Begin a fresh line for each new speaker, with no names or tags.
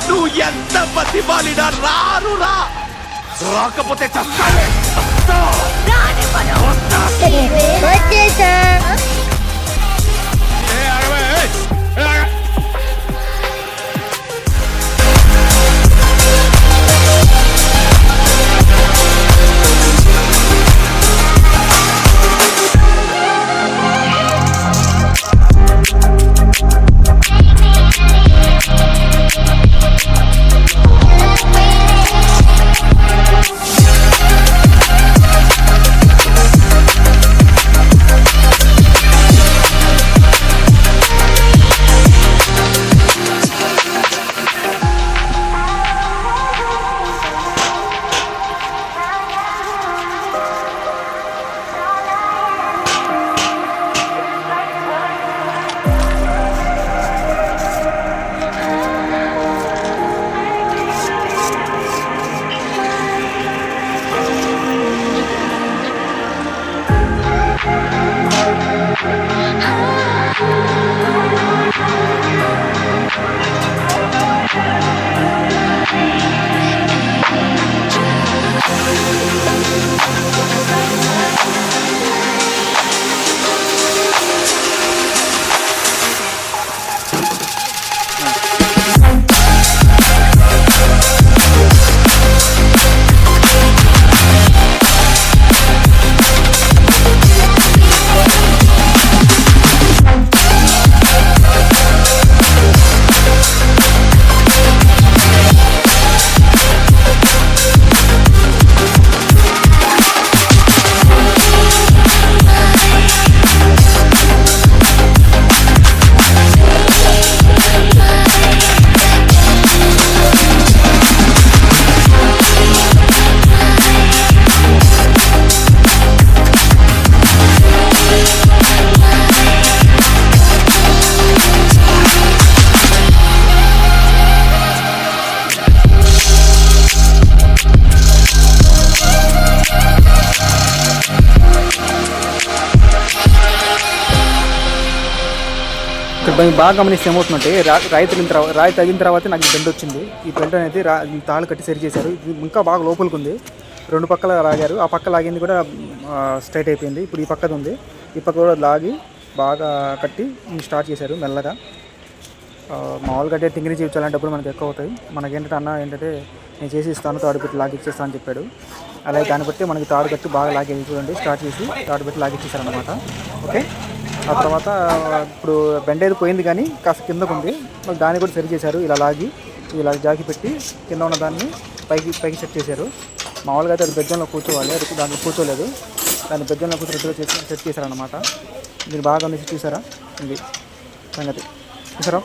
నువ్వు ఎంత బతిమాలినా రారురా, రాకపోతే చస్తావే.
ఇక్కడ బాగా గమనిస్తే ఏమవుతుందంటే రాయి తగిన తర్వాత నాకు బెండ్ వచ్చింది. ఈ బెండ్ అనేది తాళ్ళు కట్టి సరి చేశారు. ఇది ఇంకా బాగా లోపలికి ఉంది. రెండు పక్కల లాగారు. ఆ పక్క లాగింది కూడా స్ట్రైట్ అయిపోయింది. ఇప్పుడు ఈ పక్కది ఉంది. ఈ పక్క కూడా లాగి బాగా కట్టి స్టార్ట్ చేశారు మెల్లగా. మామూలుగా అంటే తింగిరి చేయించాలంటప్పుడు మనకు ఎక్కువ అవుతాయి. మనకేంటంటే అన్న ఏంటంటే నేను చేసి ఇస్తాను, తాడు పెట్టి లాగిచ్చేస్తాను అని చెప్పాడు. అలాగే దాన్ని బట్టి మనకి తాడు కట్టి బాగా లాగేది చూడండి. స్టార్ట్ చేసి తాడు పెట్టి లాగిచ్చేసారనమాట. ఓకే, ఆ తర్వాత ఇప్పుడు బెండ్ అయితే పోయింది కానీ కాస్త కిందకు ఉంది. దాన్ని కూడా సరి చేశారు. ఇలా జాకి పెట్టి కింద ఉన్న దాన్ని పైకి సెట్ చేశారు. మామూలుగా అయితే అది బెజ్జంలో కూర్చోవాలి, అది దాన్ని కూర్చోలేదు. దాన్ని బెజ్జంలో కూర్చొని సెట్ చేశారనమాట. మీరు బాగా గమనించి చూసారా? ఇది సంగతి చూసారా?